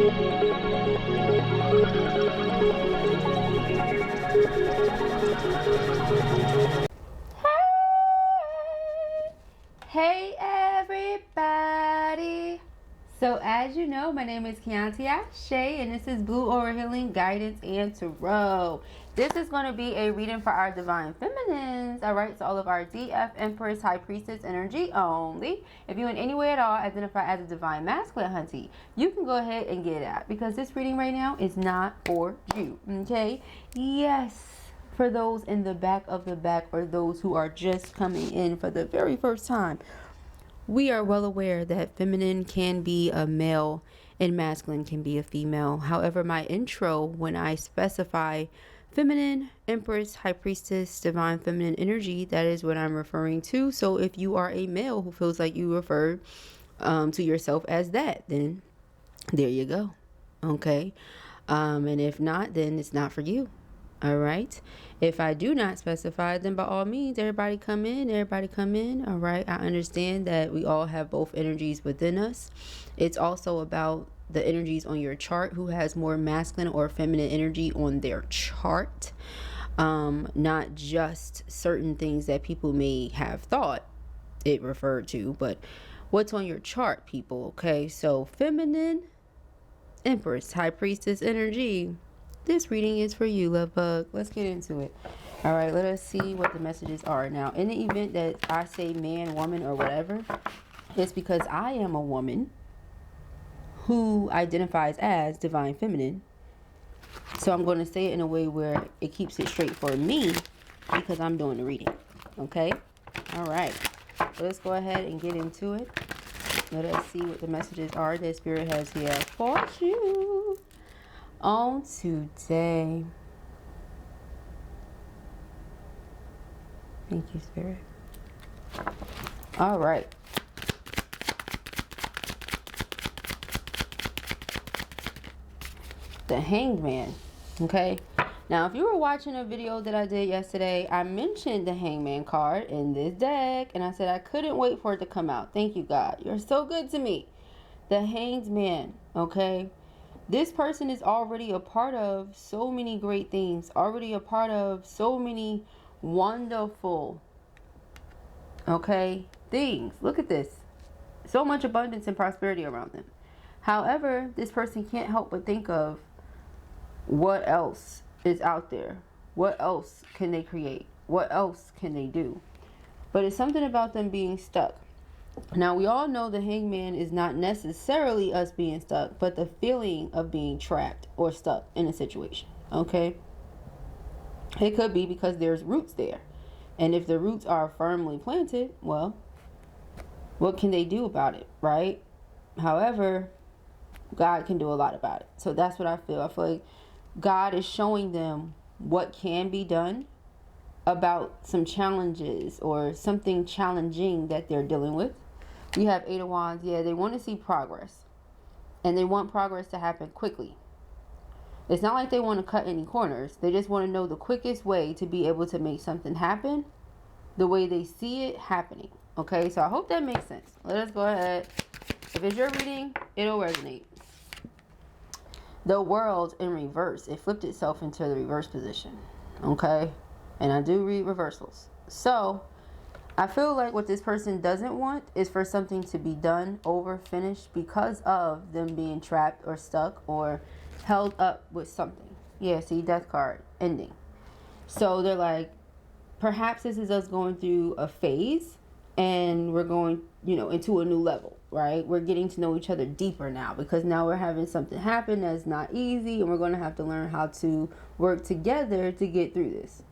Hey everybody! So as you know, my name is Kianti Ayshea and this is Blue Aura Healing Guidance and Tarot. This is going to be a reading for our Divine Feminines, alright? So all of our DF, Empress, High Priestess energy only. If you in any way at all identify as a Divine Masculine, hunty, you can go ahead and get that because this reading right now is not for you, okay? Yes, for those in the back of the back or those who are just coming in for the very first time. We are well aware that feminine can be a male and masculine can be a female. However, my intro, when I specify feminine, Empress, High Priestess, Divine Feminine energy, that is what I'm referring to. So if you are a male who feels like you refer to yourself as that, then there you go. Okay. And if not, then it's not for you. All right. If I do not specify, then by all means, everybody come in. All right. I understand that we all have both energies within us. It's also about the energies on your chart, who has more masculine or feminine energy on their chart. Not just certain things that people may have thought it referred to, but what's on your chart, people. Okay. So feminine, Empress, High Priestess energy. This reading is for you, love bug. Let's get into it. All right, let us see what the messages are. Now, in the event that I say man, woman, or whatever, it's because I am a woman who identifies as Divine Feminine. So I'm going to say it in a way where it keeps it straight for me because I'm doing the reading. Okay? All right. So let's go ahead and get into it. Let us see what the messages are that Spirit has here for you on today. Thank you, Spirit. All right. The Hanged Man. Okay. Now, if you were watching a video that I did yesterday, I mentioned the Hanged Man card in this deck, and I said I couldn't wait for it to come out. Thank you, God. You're so good to me. The Hanged Man. Okay. This person is already a part of so many great things, already a part of so many wonderful, okay, things. Look at this. So much abundance and prosperity around them. However, this person can't help but think of what else is out there. What else can they create? What else can they do? But it's something about them being stuck. Now, we all know the hangman is not necessarily us being stuck, but the feeling of being trapped or stuck in a situation. Okay? It could be because there's roots there. And if the roots are firmly planted, well, what can they do about it, right? However, God can do a lot about it. So that's what I feel. I feel like God is showing them what can be done about some challenges or something challenging that they're dealing with. We have Eight of Wands. Yeah, they want to see progress. And they want progress to happen quickly. It's not like they want to cut any corners. They just want to know the quickest way to be able to make something happen the way they see it happening. Okay, so I hope that makes sense. Let us go ahead. If it's your reading, it'll resonate. The World in reverse. It flipped itself into the reverse position. Okay, and I do read reversals. So I feel like what this person doesn't want is for something to be done, over, finished, because of them being trapped or stuck or held up with something. Yeah, see, Death card, ending. So they're like, perhaps this is us going through a phase and we're going, you know, into a new level, right? We're getting to know each other deeper now because now we're having something happen that's not easy and we're going to have to learn how to work together to get through this.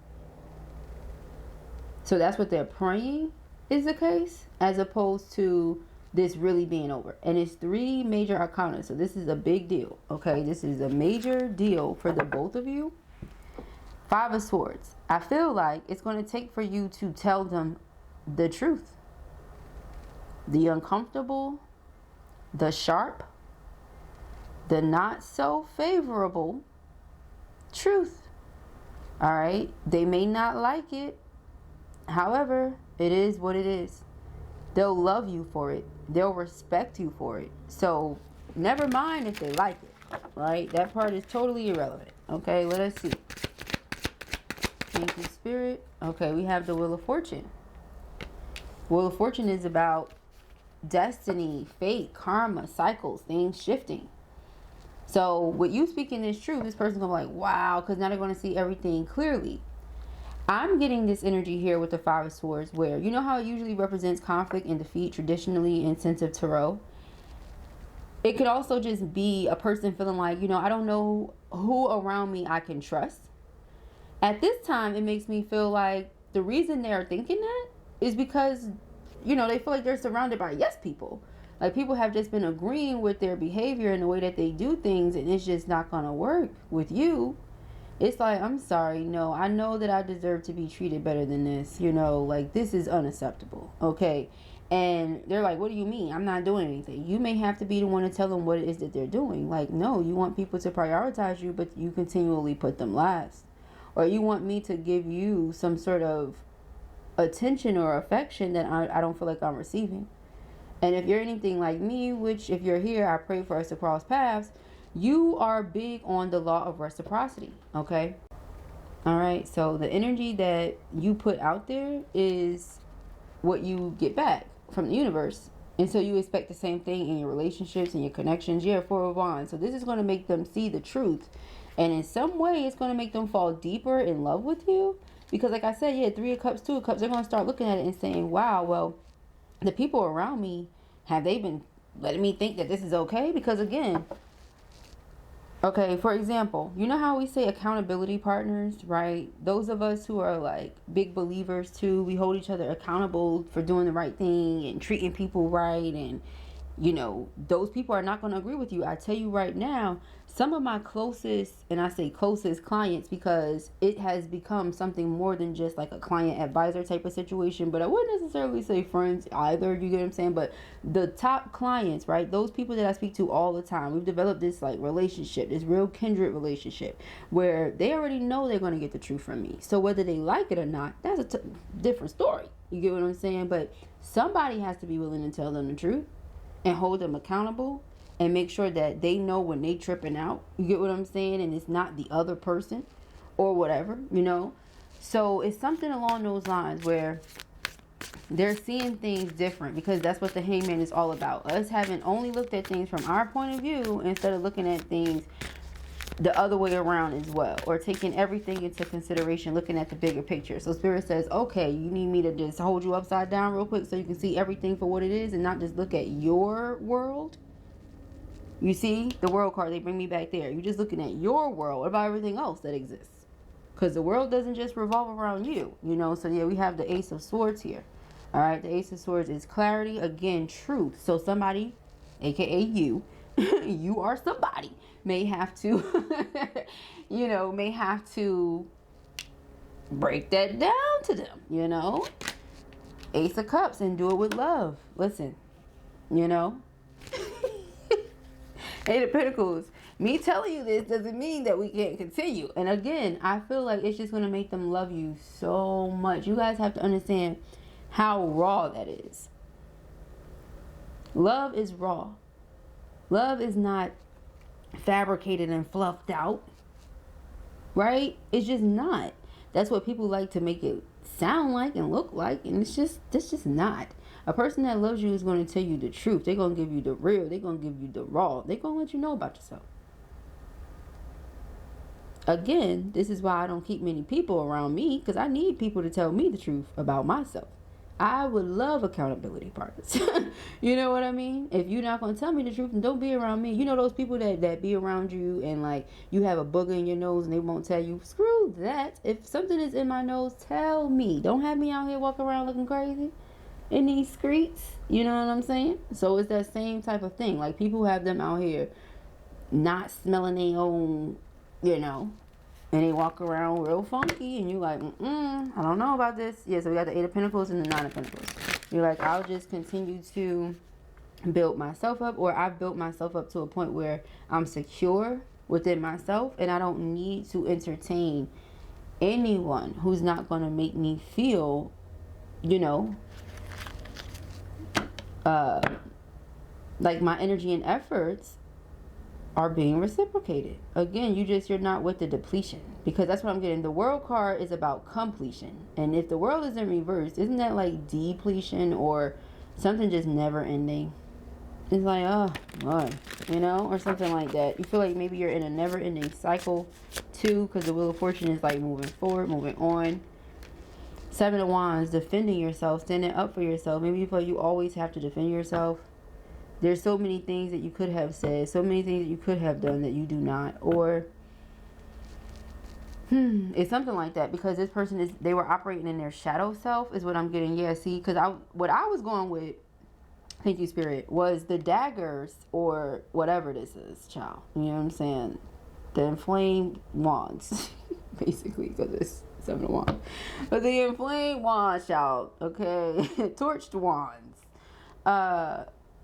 So that's what they're praying is the case, as opposed to this really being over. And it's 3 major arcana. So this is a big deal. Okay, this is a major deal for the both of you. 5 of Swords. I feel like it's going to take for you to tell them the truth. The uncomfortable, the sharp, the not so favorable truth. All right, they may not like it. However, it is what it is. They'll love you for it. They'll respect you for it. So never mind if they like it. right? That part is totally irrelevant. Okay, let us see. Thank you, Spirit. Okay, we have the Wheel of Fortune. Wheel of Fortune is about destiny, fate, karma, cycles, things shifting. So with you speaking this truth, this person's gonna be like, wow, because now they're gonna see everything clearly. I'm getting this energy here with the Five of Swords, where you know how it usually represents conflict and defeat traditionally in sense of tarot. It could also just be a person feeling like, you know, I don't know who around me I can trust. At this time, it makes me feel like the reason they're thinking that is because, you know, they feel like they're surrounded by yes people. Like people have just been agreeing with their behavior and the way that they do things, and it's just not going to work with you. It's like, I'm sorry, no, I know that I deserve to be treated better than this. You know, like this is unacceptable. Okay. And they're like, what do you mean? I'm not doing anything. You may have to be the one to tell them what it is that they're doing. Like, no, you want people to prioritize you, but you continually put them last. Or you want me to give you some sort of attention or affection that I don't feel like I'm receiving. And if you're anything like me, which if you're here, I pray for us to cross paths, you are big on the law of reciprocity, okay? All right, so the energy that you put out there is what you get back from the universe. And so you expect the same thing in your relationships and your connections. Yeah, Four of Wands. So this is going to make them see the truth. And in some way, it's going to make them fall deeper in love with you. Because like I said, yeah, Three of Cups, Two of Cups, they're going to start looking at it and saying, wow, well, the people around me, have they been letting me think that this is okay? Because again, okay, for example, you know how we say accountability partners, right? Those of us who are like big believers too, we hold each other accountable for doing the right thing and treating people right. And, you know, those people are not going to agree with you. I tell you right now, some of my closest, and I say closest clients because it has become something more than just like a client advisor type of situation, but I wouldn't necessarily say friends either, you get what I'm saying? But the top clients, right, those people that I speak to all the time, we've developed this like relationship, this real kindred relationship where they already know they're going to get the truth from me. So whether they like it or not, that's a different story, you get what I'm saying? But somebody has to be willing to tell them the truth and hold them accountable and make sure that they know when they tripping out, you get what I'm saying? And it's not the other person or whatever, you know? So it's something along those lines where they're seeing things different, because that's what the Hangman is all about. Us having only looked at things from our point of view instead of looking at things the other way around as well, or taking everything into consideration, looking at the bigger picture. So Spirit says, okay, you need me to just hold you upside down real quick so you can see everything for what it is and not just look at your world. You see the world card, they bring me back there. You're just looking at your world. What about everything else that exists? Because the world doesn't just revolve around you, you know. So yeah, we have the Ace of Swords here. All right, the Ace of Swords is clarity, again, truth. So somebody, aka you, you are somebody, may have to, you know, may have to break that down to them, you know. Ace of Cups, and do it with love. Listen, you know. Eight of Pentacles. Me telling you this doesn't mean that we can't continue. And again, I feel like it's just going to make them love you so much. You guys have to understand how raw that is. Love is raw. Love is not fabricated and fluffed out. Right? It's just not. That's what people like to make it sound like and look like. And it's just not. A person that loves you is going to tell you the truth. They're going to give you the real. They're going to give you the raw. They're going to let you know about yourself. Again, this is why I don't keep many people around me, because I need people to tell me the truth about myself. I would love accountability partners. You know what I mean? If you're not going to tell me the truth, then don't be around me. You know those people that be around you and like you have a booger in your nose and they won't tell you? Screw that. If something is in my nose, tell me. Don't have me out here walking around looking crazy in these streets, you know what I'm saying? So it's that same type of thing. Like people have them out here not smelling their own, you know, and they walk around real funky, and you're like, I don't know about this. Yeah, so we got the Eight of Pentacles and the Nine of Pentacles. You're like, I'll just continue to build myself up, or I've built myself up to a point where I'm secure within myself, and I don't need to entertain anyone who's not going to make me feel, you know, like my energy and efforts are being reciprocated. Again, you're not with the depletion, because that's what I'm getting. The world card is about completion, and if the world is in reverse, isn't that like depletion or something just never ending? It's like, oh, Lord, you know, or something like that. You feel like maybe you're in a never ending cycle too, because the Wheel of Fortune is like moving forward, moving on. Seven of Wands, defending yourself, standing up for yourself. Maybe you feel like you always have to defend yourself. There's so many things that you could have said, so many things that you could have done that you do not. Or it's something like that, because this person they were operating in their shadow self is what I'm getting. Yeah, see, because what I was going with, thank you, Spirit, was the daggers or whatever this is, child. You know what I'm saying? The inflamed wands, basically, because it's Seven of Wands. But the inflamed wands, child, okay, torched wands,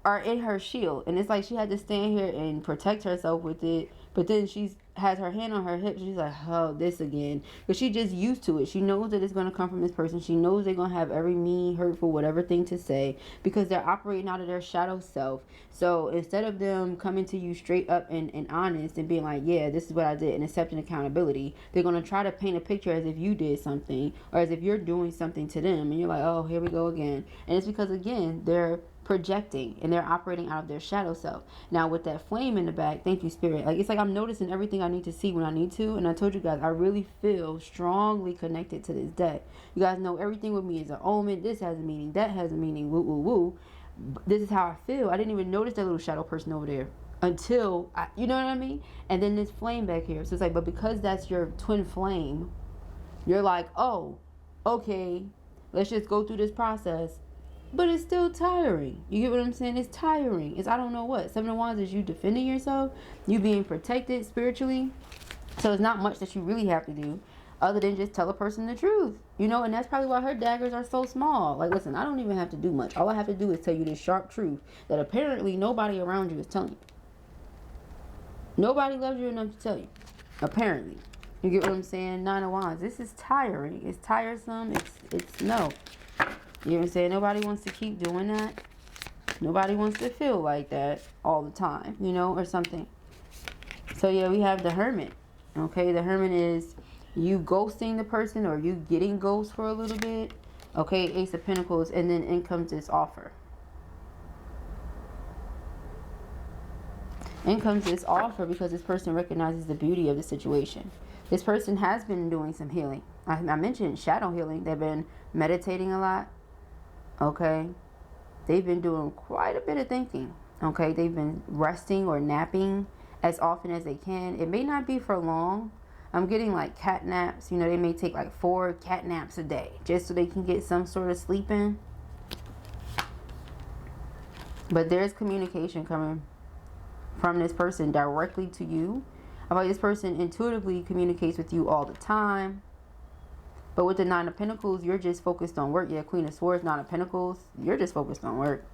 are in her shield, and it's like she had to stand here and protect herself with it. But then she has her hand on her hip. She's like, oh, this again, but she just used to it. She knows that it's going to come from this person. She knows they're going to have every mean, hurtful, whatever thing to say, because they're operating out of their shadow self. So instead of them coming to you straight up and honest and being like, yeah, this is what I did, and accepting accountability, they're going to try to paint a picture as if you did something, or as if you're doing something to them, and you're like, oh, here we go again. And it's because, again, they're projecting and they're operating out of their shadow self. Now with that flame in the back, thank you, Spirit, like it's like I'm noticing everything I need to see when I need to. And I told you guys, I really feel strongly connected to this deck. You guys know everything with me is an omen. This has a meaning, that has a meaning, woo woo woo. This is how I feel. I didn't even notice that little shadow person over there until you know what I mean. And then this flame back here, so it's like, but because that's your twin flame, you're like, oh, okay, let's just go through this process. But it's still tiring. You get what I'm saying? It's tiring. It's I don't know what. Seven of Wands is you defending yourself, you being protected spiritually. So it's not much that you really have to do other than just tell a person the truth. You know, and that's probably why her daggers are so small. Like, listen, I don't even have to do much. All I have to do is tell you this sharp truth that apparently nobody around you is telling you. Nobody loves you enough to tell you. Apparently. You get what I'm saying? Nine of Wands. This is tiring. It's tiresome. It's no. You know what I'm saying? Nobody wants to keep doing that. Nobody wants to feel like that all the time, you know, or something. So yeah, we have the Hermit. Okay, the Hermit is you ghosting the person, or you getting ghost for a little bit. Okay, Ace of Pentacles, and then in comes this offer. In comes this offer because this person recognizes the beauty of the situation. This person has been doing some healing. I mentioned shadow healing. They've been meditating a lot. Okay, they've been doing quite a bit of thinking. Okay, they've been resting or napping as often as they can. It may not be for long. I'm getting like cat naps. You know, they may take like 4 cat naps a day just so they can get some sort of sleep in. But there's communication coming from this person directly to you. I feel like this person intuitively communicates with you all the time. But with the Nine of Pentacles, you're just focused on work. Yeah, Queen of Swords, Nine of Pentacles, you're just focused on work.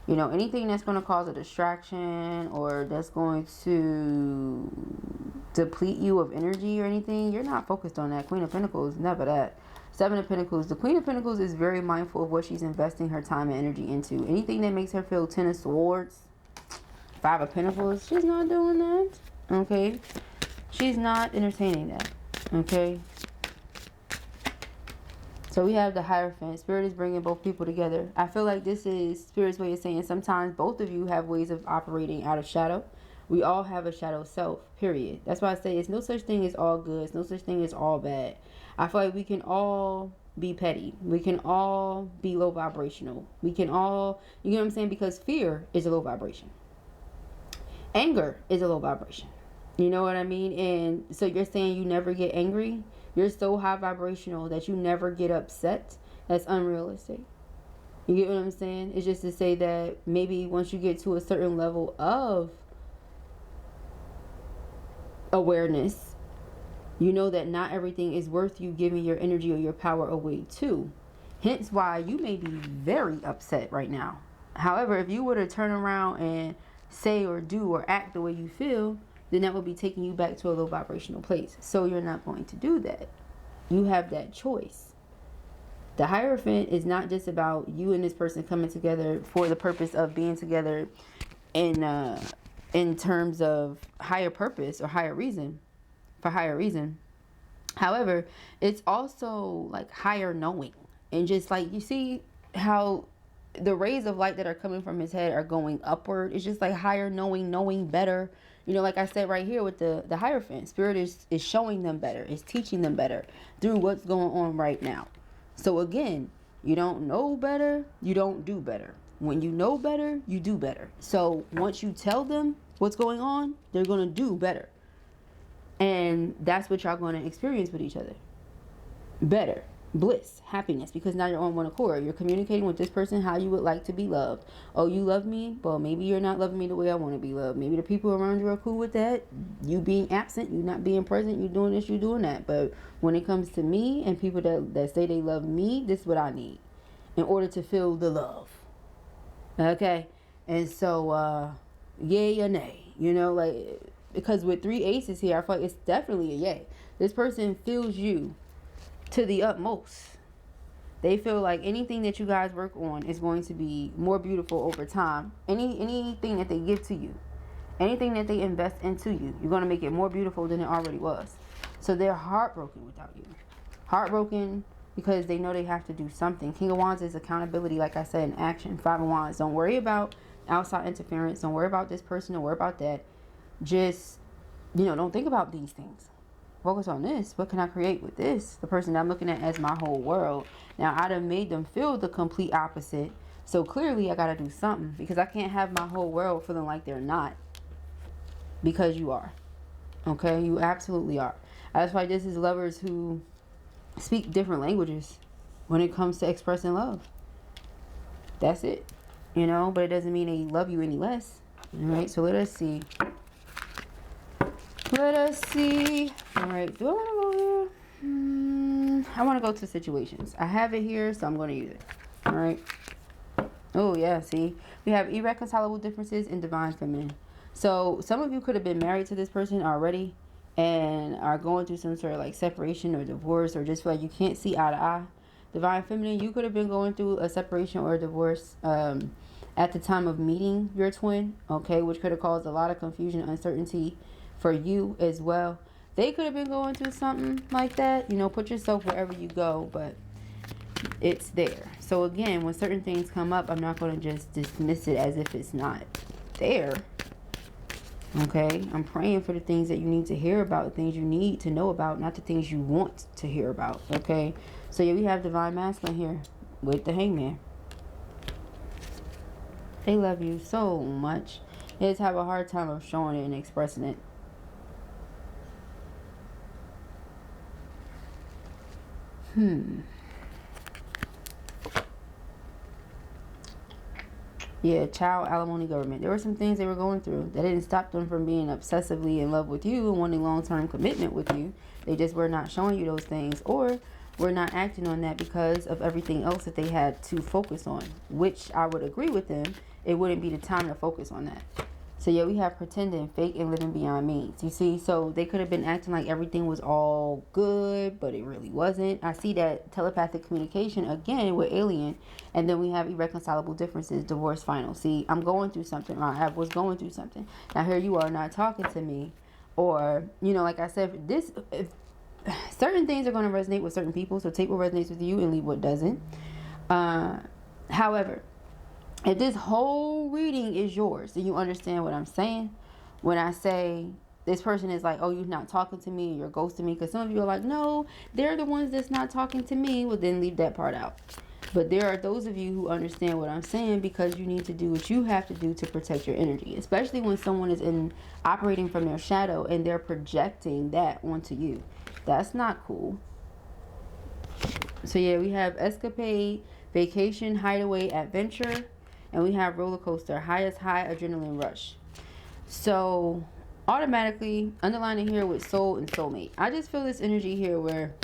You know, anything that's going to cause a distraction or that's going to deplete you of energy or anything, you're not focused on that. Queen of Pentacles, never that. Seven of Pentacles, the Queen of Pentacles is very mindful of what she's investing her time and energy into. Anything that makes her feel Ten of Swords, Five of Pentacles, she's not doing that. Okay? She's not entertaining that. Okay? So we have the Hierophant. Spirit is bringing both people together. I feel like this is Spirit's way of saying sometimes both of you have ways of operating out of shadow. We all have a shadow self, period. That's why I say it's no such thing as all good. It's no such thing as all bad. I feel like we can all be petty. We can all be low vibrational. We can all, you know what I'm saying? Because fear is a low vibration. Anger is a low vibration. You know what I mean? And so you're saying you never get angry? You're so high vibrational that you never get upset. That's unrealistic. You get what I'm saying? It's just to say that maybe once you get to a certain level of awareness, you know that not everything is worth you giving your energy or your power away to. Hence why you may be very upset right now. However, if you were to turn around and say or do or act the way you feel, then that would be taking you back to a low vibrational place. So you're not going to do that. You have that choice. The Hierophant is not just about you and this person coming together for the purpose of being together in in terms of higher purpose or higher reason, for higher reason. However, it's also like higher knowing, and just like you see how the rays of light that are coming from his head are going upward. It's just like higher knowing, knowing better. You know, like I said right here with the Hierophant, Spirit is showing them better, is teaching them better through what's going on right now. So again, you don't know better, you don't do better. When you know better, you do better. So once you tell them what's going on, they're going to do better. And that's what y'all going to experience with each other. Better. Bliss, happiness, because now you're on one accord. You're communicating with this person how you would like to be loved. Oh, you love me? Well, maybe you're not loving me the way I want to be loved. Maybe the people around you are cool with that. You being absent, you not being present, you doing this, you doing that. But when it comes to me and people that say they love me, this is what I need in order to feel the love. Okay? And so, yay or nay. You know, like, because with 3 aces here, I feel like it's definitely a yay. This person feels you to the utmost. They feel like anything that you guys work on is going to be more beautiful over time. Anything that they give to you, anything that they invest into you, you're going to make it more beautiful than it already was. So they're heartbroken without you. Heartbroken because they know they have to do something. King of Wands is accountability, like I said, in action. 5 of Wands. Don't worry about outside interference. Don't worry about this person. Don't worry about that. Just, you know, don't think about these things. Focus on this. What can I create with this? The person that I'm looking at as my whole world. Now, I'd have made them feel the complete opposite. So clearly, I got to do something. Because I can't have my whole world feeling like they're not. Because you are. Okay? You absolutely are. That's why this is lovers who speak different languages when it comes to expressing love. That's it. You know? But it doesn't mean they love you any less. Alright? So let us see. Let us see. All right. Do I want to go here? I want to go to situations. I have it here, so I'm going to use it. All right. Oh, yeah. See? We have irreconcilable differences in divine feminine. So some of you could have been married to this person already and are going through some sort of like separation or divorce, or just feel like you can't see eye to eye. Divine feminine, you could have been going through a separation or a divorce at the time of meeting your twin. Okay. Which could have caused a lot of confusion and uncertainty for you as well. They could have been going through something like that. You know, put yourself wherever you go, but it's there. So again, when certain things come up, I'm not going to just dismiss it as if it's not there. Okay? I'm praying for the things that you need to hear about, the things you need to know about, not the things you want to hear about. Okay? So yeah, we have divine masculine here with the Hangman. They love you so much. They just have a hard time of showing it and expressing it. Yeah, child, alimony, government. There were some things they were going through that didn't stop them from being obsessively in love with you and wanting long-term commitment with you. They just were not showing you those things, or were not acting on that because of everything else that they had to focus on, which I would agree with them. It wouldn't be the time to focus on that. So yeah, we have pretending, fake, and living beyond means. You see, so they could have been acting like everything was all good, but it really wasn't. I see that telepathic communication again with alien. And then we have irreconcilable differences, divorce final. See, I'm going through something. I was going through something. Now here you are not talking to me. Or, you know, like I said, certain things are going to resonate with certain people. So take what resonates with you and leave what doesn't. However, if this whole reading is yours, then you understand what I'm saying when I say this person is like, oh, you're not talking to me, you're ghosting me. Because some of you are like, no, they're the ones that's not talking to me. Well, then leave that part out. But there are those of you who understand what I'm saying, because you need to do what you have to do to protect your energy, especially when someone is operating from their shadow and they're projecting that onto you. That's not cool. So yeah, we have escapade, vacation, hideaway, adventure. And we have roller coaster, highest high, adrenaline rush. So automatically underlining here with soul and soulmate. I just feel this energy here where,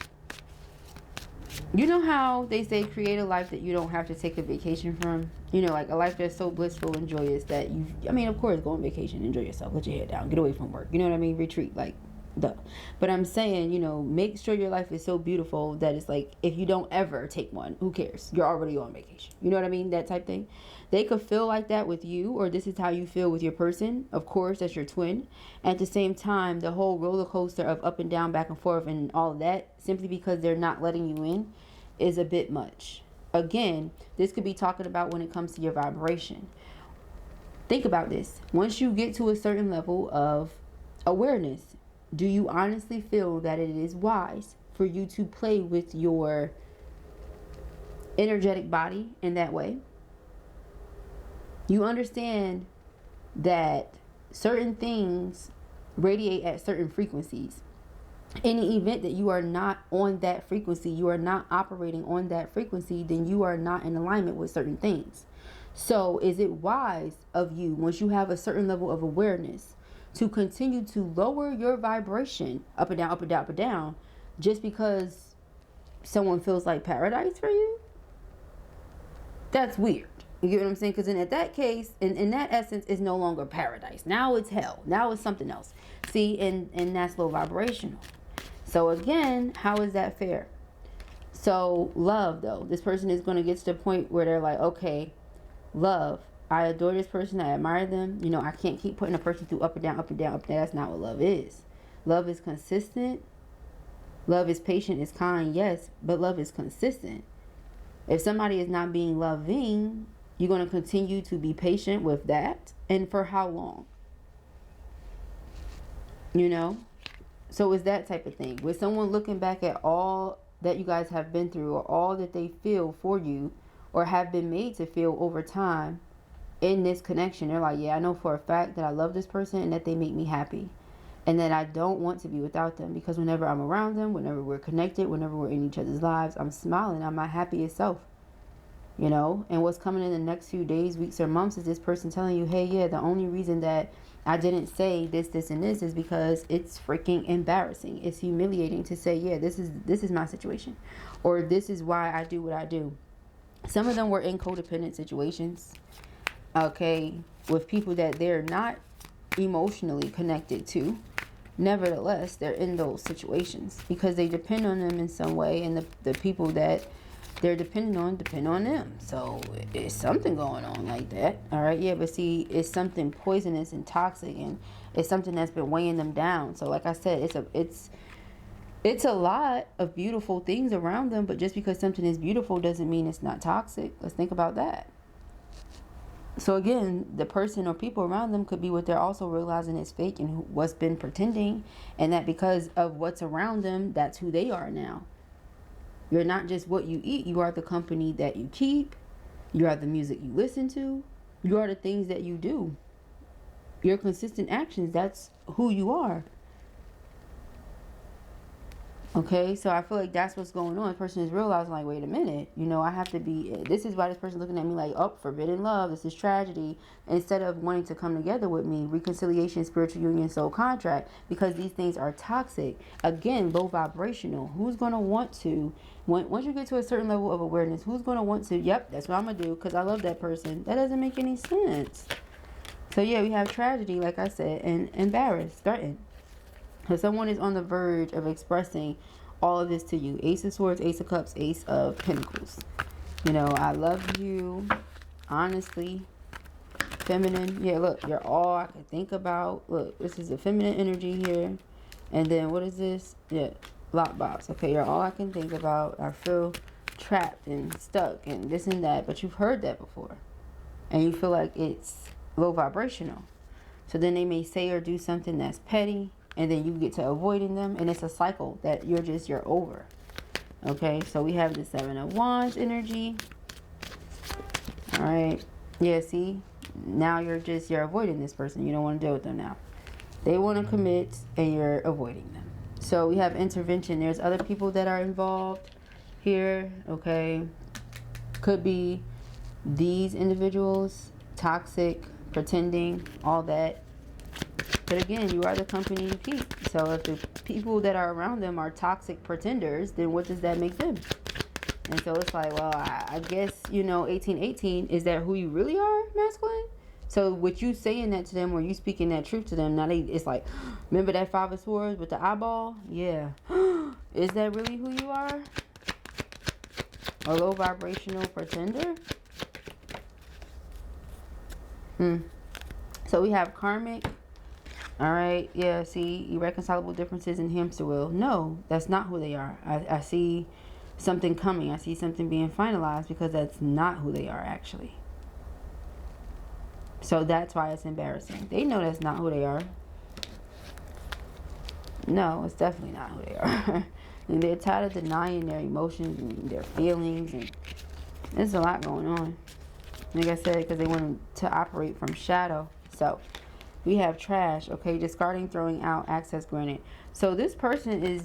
you know how they say create a life that you don't have to take a vacation from? You know, like a life that's so blissful and joyous that of course, go on vacation, enjoy yourself, let your head down, get away from work. You know what I mean? Retreat, like Duh. But I'm saying, you know, make sure your life is so beautiful that it's like, if you don't ever take one, who cares? You're already on vacation. You know what I mean? That type thing. They could feel like that with you, or this is how you feel with your person. Of course, that's your twin. At the same time, the whole roller coaster of up and down, back and forth, and all of that, simply because they're not letting you in, is a bit much. Again, this could be talking about when it comes to your vibration. Think about this. Once you get to a certain level of awareness, do you honestly feel that it is wise for you to play with your energetic body in that way? You understand that certain things radiate at certain frequencies. In the event that you are not on that frequency, you are not operating on that frequency, then you are not in alignment with certain things. So is it wise of you, once you have a certain level of awareness, to continue to lower your vibration up and down, up and down, up and down, just because someone feels like paradise for you? That's weird. You get what I'm saying? Because in that case, in that essence, it's no longer paradise. Now it's hell. Now it's something else. See, and that's low vibrational. So again, how is that fair? So love, though. This person is going to get to the point where they're like, okay, love, I adore this person, I admire them. You know, I can't keep putting a person through up and down, up and down, up and down. That's not what love is. Love is consistent. Love is patient, is kind, yes, but love is consistent. If somebody is not being loving, you're going to continue to be patient with that. And for how long? You know? So it's that type of thing. With someone looking back at all that you guys have been through, or all that they feel for you, or have been made to feel over time, in this connection, they're like, yeah, I know for a fact that I love this person and that they make me happy, and that I don't want to be without them, because whenever I'm around them, whenever we're connected, whenever we're in each other's lives, I'm smiling, I'm my happiest self, you know. And what's coming in the next few days, weeks, or months is this person telling you, hey, yeah, the only reason that I didn't say this, this, and this is because it's freaking embarrassing. It's humiliating to say, yeah, this is my situation, or this is why I do what I do. Some of them were in codependent situations, okay, with people that they're not emotionally connected to. Nevertheless, they're in those situations because they depend on them in some way, and the people that they're dependent on depend on them. So it's something going on like that. All right, yeah, but see, it's something poisonous and toxic, and it's something that's been weighing them down. So like I said, it's a lot of beautiful things around them, but just because something is beautiful doesn't mean it's not toxic. Let's think about that. So again, the person or people around them could be what they're also realizing is fake and what's been pretending, and that because of what's around them, that's who they are now. You're not just what you eat, you are the company that you keep, you are the music you listen to, you are the things that you do. Your consistent actions, that's who you are. Okay, so I feel like that's what's going on. The person is realizing, like, wait a minute, you know, I have to be, this is why this person looking at me like, oh, forbidden love, this is tragedy, instead of wanting to come together with me, reconciliation, spiritual union, soul contract, because these things are toxic. Again, low vibrational. Who's going to want to, once you get to a certain level of awareness, who's going to want to, yep, that's what I'm going to do because I love that person? That doesn't make any sense. So yeah, we have tragedy, like I said, and embarrassed, threatened. So someone is on the verge of expressing all of this to you. Ace of Swords, Ace of Cups, Ace of Pentacles. You know, I love you, honestly, feminine. Yeah, look, you're all I can think about. Look, this is a feminine energy here. And then what is this? Yeah, lockbox. Okay, you're all I can think about. I feel trapped and stuck and this and that. But you've heard that before. And you feel like it's low vibrational. So then they may say or do something that's petty, and then you get to avoiding them, and it's a cycle that you're over. Okay, so we have the Seven of Wands energy. All right, yeah, see, now you're avoiding this person. You don't want to deal with them now. They want to commit, and you're avoiding them. So we have intervention. There's other people that are involved here. Okay, could be these individuals, toxic, pretending, all that. But again, you are the company you keep. So if the people that are around them are toxic pretenders, then what does that make them? And so it's like, well, I guess, you know, 1818, is that who you really are, masculine? So with you saying that to them, or you speaking that truth to them, now it's like, remember that Five of Swords with the eyeball? Yeah. Is that really who you are? A low vibrational pretender? So we have karmic. All right. Yeah. See, irreconcilable differences in hamster wheel. No, that's not who they are. I see something coming. I see something being finalized, because that's not who they are actually. So that's why it's embarrassing. They know that's not who they are. No, it's definitely not who they are. And they're tired of denying their emotions and their feelings, and there's a lot going on. Like I said, because they want to operate from shadow. So we have trash, okay? Discarding, throwing out, access granted. So this person is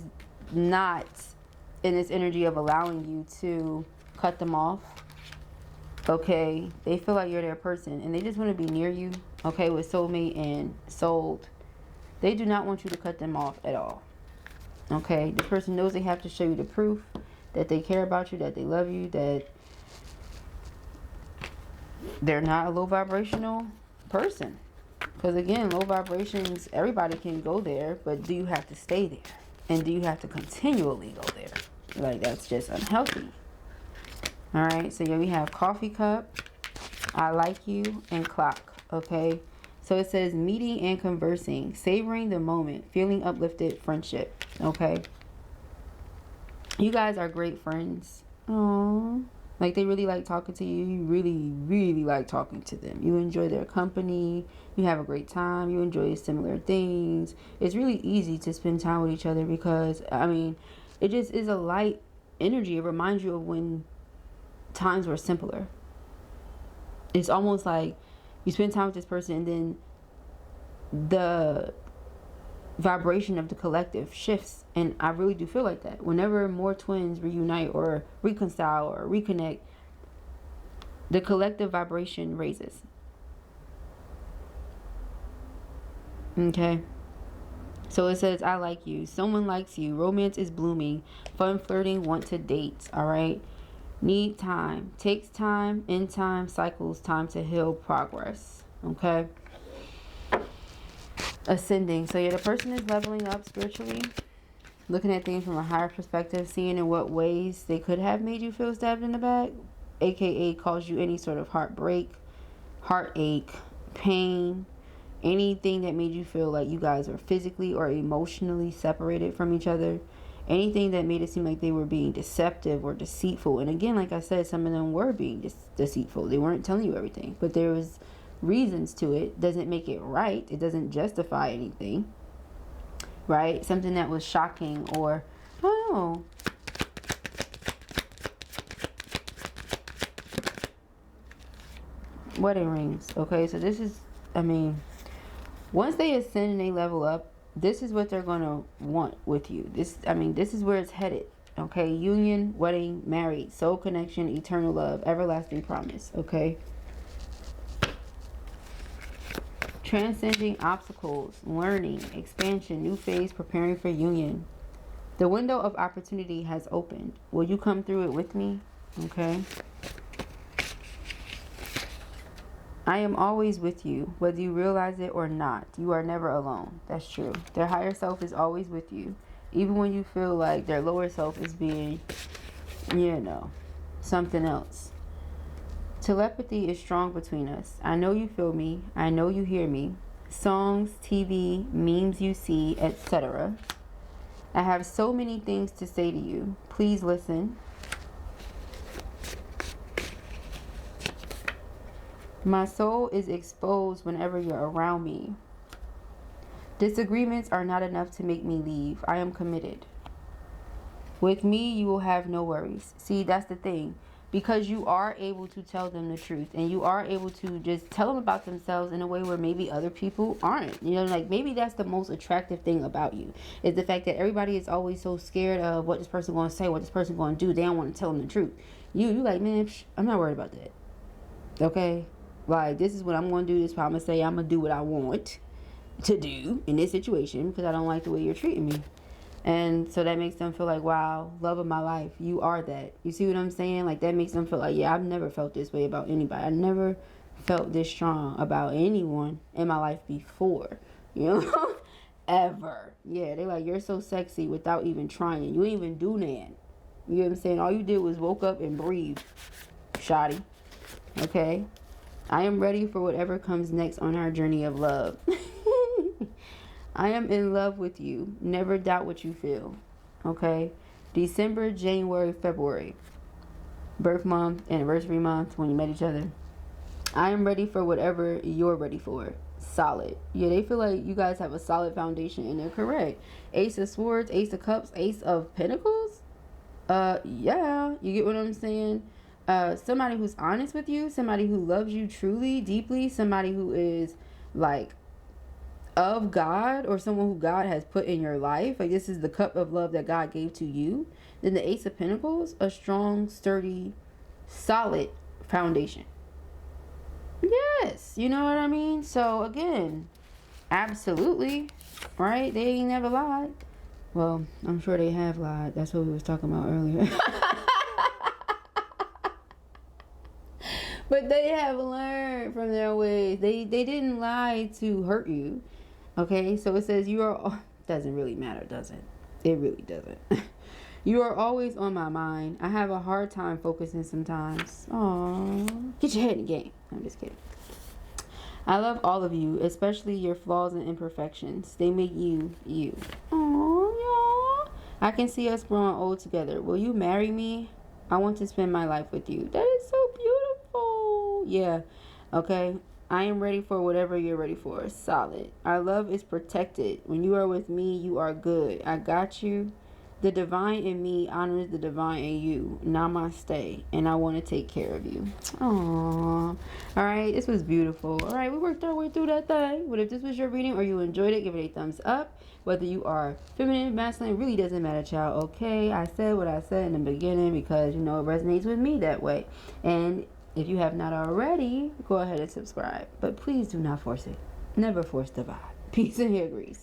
not in this energy of allowing you to cut them off, okay? They feel like you're their person, and they just want to be near you, okay? With soulmate and souled. They do not want you to cut them off at all, okay? The person knows they have to show you the proof that they care about you, that they love you, that they're not a low vibrational person. Because again, low vibrations, everybody can go there, but do you have to stay there? And do you have to continually go there? Like, that's just unhealthy. Alright, so yeah, we have coffee cup, I like you, and clock, okay? So it says meeting and conversing, savoring the moment, feeling uplifted, friendship, okay? You guys are great friends. Aww. Like, they really like talking to you. You really, really like talking to them. You enjoy their company. You have a great time. You enjoy similar things. It's really easy to spend time with each other because, I mean, it just is a light energy. It reminds you of when times were simpler. It's almost like you spend time with this person, and then the vibration of the collective shifts. And I really do feel like that. Whenever more twins reunite or reconcile or reconnect, the collective vibration raises. Okay. So it says, I like you. Someone likes you. Romance is blooming. Fun flirting. Want to date. All right. Need time. Takes time. In time. Cycles. Time to heal. Progress. Okay. Ascending. So yeah, the person is leveling up spiritually, looking at things from a higher perspective, seeing in what ways they could have made you feel stabbed in the back, aka caused you any sort of heartbreak, heartache, pain, anything that made you feel like you guys were physically or emotionally separated from each other, anything that made it seem like they were being deceptive or deceitful. And again, like I said, some of them were being deceitful. They weren't telling you everything, but there was reasons to it. Doesn't make it right. It doesn't justify anything, right? Something that was shocking, or oh, wedding rings. Okay, so this is, I mean, once they ascend and they level up, this is what they're gonna want with you. This, I mean, this is where it's headed. Okay, union, wedding, married, soul connection, eternal love, everlasting promise. Okay. Transcending obstacles, learning, expansion, new phase, preparing for union. The window of opportunity has opened. Will you come through it with me? Okay. I am always with you, whether you realize it or not. You are never alone. That's true. Their higher self is always with you, even when you feel like their lower self is being, you know, something else. Telepathy is strong between us. I know you feel me. I know you hear me. Songs, TV, memes you see, etc. I have so many things to say to you. Please listen. My soul is exposed whenever you're around me. Disagreements are not enough to make me leave. I am committed. With me, you will have no worries. See, that's the thing. Because you are able to tell them the truth, and you are able to just tell them about themselves in a way where maybe other people aren't. You know, like maybe that's the most attractive thing about you, is the fact that everybody is always so scared of what this person going to say, what this person going to do. They don't want to tell them the truth. You like, man, I'm not worried about that. Okay? Like, this is what I'm going to do. This is what I'm going to say. I'm going to do what I want to do in this situation because I don't like the way you're treating me. And so that makes them feel like, wow, love of my life, you are that. You see what I'm saying? Like, that makes them feel like, yeah, I've never felt this way about anybody. I never felt this strong about anyone in my life before, you know. Ever. Yeah, they like, you're so sexy without even trying. You ain't even do that. You know what I'm saying? All you did was woke up and breathe, shoddy. Okay? I am ready for whatever comes next on our journey of love. I am in love with you. Never doubt what you feel. Okay? December, January, February. Birth month, anniversary month, when you met each other. I am ready for whatever you're ready for. Solid. Yeah, they feel like you guys have a solid foundation, and they're correct. Ace of Swords, Ace of Cups, Ace of Pentacles. Yeah, you get what I'm saying? Somebody who's honest with you, somebody who loves you truly, deeply, somebody who is like of God, or someone who God has put in your life. Like, this is the cup of love that God gave to you. Then the Ace of Pentacles, a strong, sturdy, solid foundation. Yes, you know what I mean? So again, absolutely, right? They ain't never lied. Well, I'm sure they have lied. That's what we was talking about earlier. But they have learned from their ways. They didn't lie to hurt you. Okay, so it says you are... Doesn't really matter, does it? It really doesn't. You are always on my mind. I have a hard time focusing sometimes. Aww. Get your head in the game. I'm just kidding. I love all of you, especially your flaws and imperfections. They make you, you. Aww, y'all. I can see us growing old together. Will you marry me? I want to spend my life with you. That is so beautiful. Yeah. Okay. I am ready for whatever you're ready for. Solid. Our love is protected. When you are with me, you are good. I got you. The divine in me honors the divine in you. Namaste. And I want to take care of you. Aww. Alright, this was beautiful. Alright, we worked our way through that thing. But if this was your reading or you enjoyed it, give it a thumbs up. Whether you are feminine, masculine, really doesn't matter, child. Okay, I said what I said in the beginning because, you know, it resonates with me that way. And if you have not already, go ahead and subscribe. But please do not force it. Never force the vibe. Peace and hair grease.